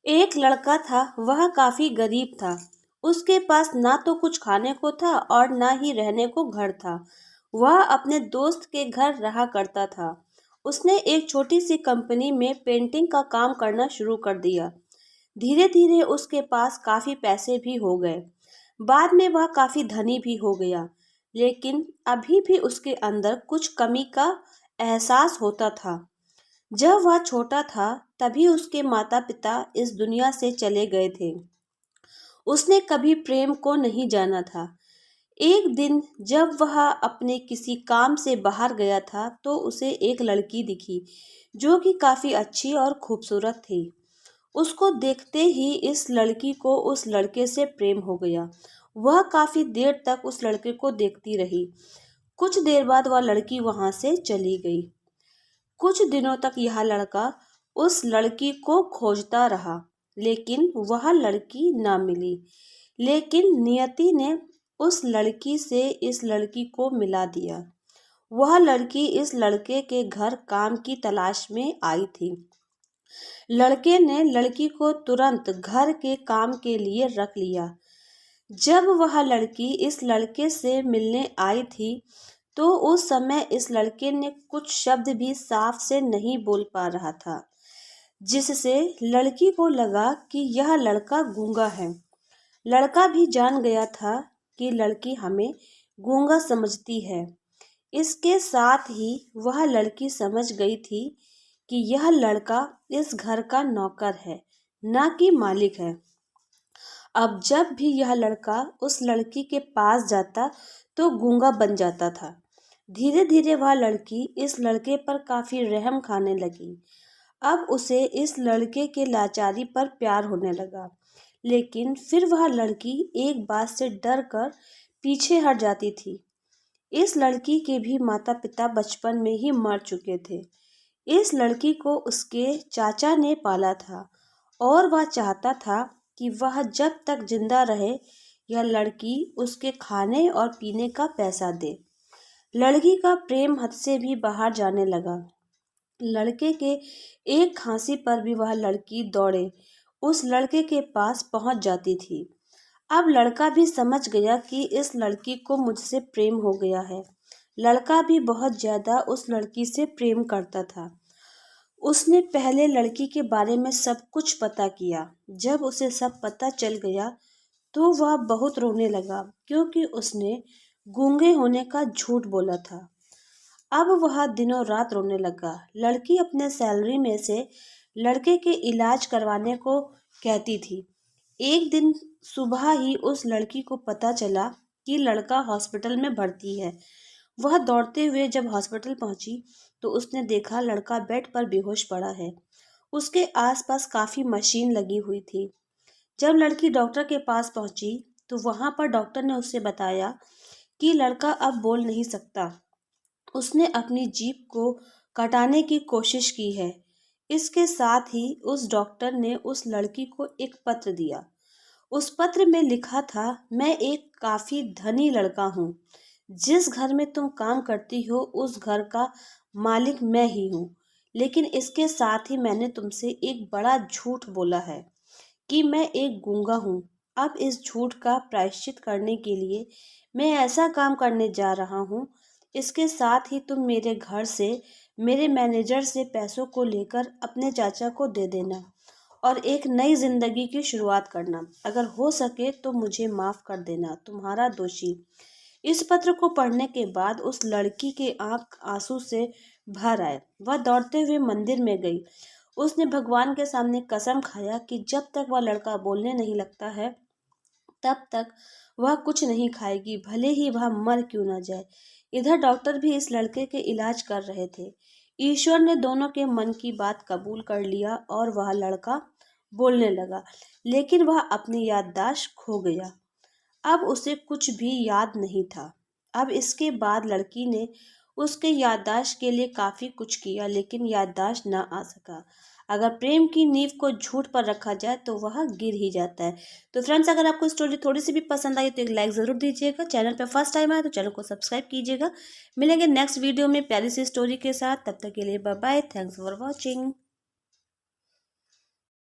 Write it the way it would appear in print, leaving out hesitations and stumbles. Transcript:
एक लड़का था, वह काफी गरीब था। उसके पास ना तो कुछ खाने को था और ना ही रहने को घर था। वह अपने दोस्त के घर रहा करता था। उसने एक छोटी सी कंपनी में पेंटिंग का काम करना शुरू कर दिया। धीरे धीरे उसके पास काफी पैसे भी हो गए। बाद में वह काफी धनी भी हो गया। लेकिन अभी भी उसके अंदर कुछ कमी का एहसास होता था। जब वह छोटा था तभी उसके माता पिता इस दुनिया से चले गए थे। उसने कभी प्रेम को नहीं जाना था। एक दिन जब वह अपने किसी काम से बाहर गया था तो उसे एक लड़की दिखी जो कि काफी अच्छी और खूबसूरत थी। उसको देखते ही इस लड़की को उस लड़के से प्रेम हो गया। वह काफी देर तक उस लड़के को देखती रही। कुछ देर बाद वह लड़की वहां से चली गई। कुछ दिनों तक यह लड़का उस लड़की को खोजता रहा, लेकिन वह लड़की ना मिली। लेकिन नियति ने उस लड़की से इस लड़की को मिला दिया। वह लड़की इस लड़के के घर काम की तलाश में आई थी। लड़के ने लड़की को तुरंत घर के काम के लिए रख लिया। जब वह लड़की इस लड़के से मिलने आई थी तो उस समय इस लड़के ने कुछ शब्द भी साफ से नहीं बोल पा रहा था, जिससे लड़की को लगा कि यह लड़का गूंगा है। लड़का भी जान गया था कि लड़की हमें गूंगा समझती है। इसके साथ ही वह लड़की समझ गई थी कि यह लड़का इस घर का नौकर है, ना कि मालिक है। अब जब भी यह लड़का उस लड़की के पास जाता तो गूंगा बन जाता था। धीरे धीरे वह लड़की इस लड़के पर काफी रहम खाने लगी। अब उसे इस लड़के के लाचारी पर प्यार होने लगा। लेकिन फिर वह लड़की एक बात से डर कर पीछे हट जाती थी। इस लड़की के भी माता पिता बचपन में ही मर चुके थे। इस लड़की को उसके चाचा ने पाला था और वह चाहता था कि वह जब तक जिंदा रहे यह लड़की उसके खाने और पीने का पैसा दे। लड़की का प्रेम हद से भी बाहर जाने लगा। लड़के के एक खांसी पर भी वह लड़की दौड़े उस लड़के के पास पहुंच जाती थी। अब लड़का भी समझ गया कि इस लड़की को मुझसे प्रेम हो गया है। लड़का भी बहुत ज्यादा उस लड़की से प्रेम करता था। उसने पहले लड़की के बारे में सब कुछ पता किया। जब उसे सब पता चल गया तो वह बहुत रोने लगा, क्योंकि उसने गूंगे होने का झूठ बोला था। अब वह दिनों रात रोने लगा। लड़की अपने सैलरी में से लड़के के इलाज करवाने को कहती थी। एक दिन सुबह ही उस लड़की को पता चला कि लड़का हॉस्पिटल में भर्ती है। वह दौड़ते हुए जब हॉस्पिटल पहुंची तो उसने देखा लड़का बेड पर बेहोश पड़ा है। उसके आसपास काफी मशीन लगी हुई थी। जब लड़की डॉक्टर के पास पहुंची तो वहां पर डॉक्टर ने उससे बताया कि लड़का अब बोल नहीं सकता। उसने अपनी जीभ को कटाने की कोशिश की है। इसके साथ ही उस डॉक्टर ने उस लड़की को एक पत्र दिया। उस पत्र में लिखा था, मैं एक काफी धनी लड़का हूँ। जिस घर में तुम काम करती हो उस घर का मालिक मैं ही हूँ। लेकिन इसके साथ ही मैंने तुमसे एक बड़ा झूठ बोला है कि मैं एक गूंगा हूँ। अब इस झूठ का प्रायश्चित करने के लिए मैं ऐसा काम करने जा रहा हूँ। इसके साथ ही तुम मेरे घर से मेरे मैनेजर से पैसों को लेकर अपने चाचा को दे देना और एक नई जिंदगी की शुरुआत करना। अगर हो सके तो मुझे माफ कर देना, तुम्हारा दोषी। इस पत्र को पढ़ने के बाद उस लड़की के आंख आंसू से भर आए। वह दौड़ते हुए मंदिर में गई। उसने भगवान के सामने कसम खाया कि जब तक वह लड़का बोलने नहीं लगता है तब तक वह कुछ नहीं खाएगी, भले ही वह मर क्यों न जाए। इधर डॉक्टर भी इस लड़के के इलाज कर रहे थे। ईश्वर ने दोनों के मन की बात कबूल कर लिया और वह लड़का बोलने लगा, लेकिन वह अपनी याददाश्त खो गया। अब उसे कुछ भी याद नहीं था। अब इसके बाद लड़की ने उसके याददाश्त के लिए काफी कुछ किया, लेकिन याददाश्त न आ सका। अगर प्रेम की नींव को झूठ पर रखा जाए तो वह गिर ही जाता है। तो फ्रेंड्स, अगर आपको स्टोरी थोड़ी सी भी पसंद आई तो एक लाइक ज़रूर दीजिएगा। चैनल पर फर्स्ट टाइम आए तो चैनल को सब्सक्राइब कीजिएगा। मिलेंगे नेक्स्ट वीडियो में प्यारी सी स्टोरी के साथ। तब तक के लिए bye bye. Thanks for watching.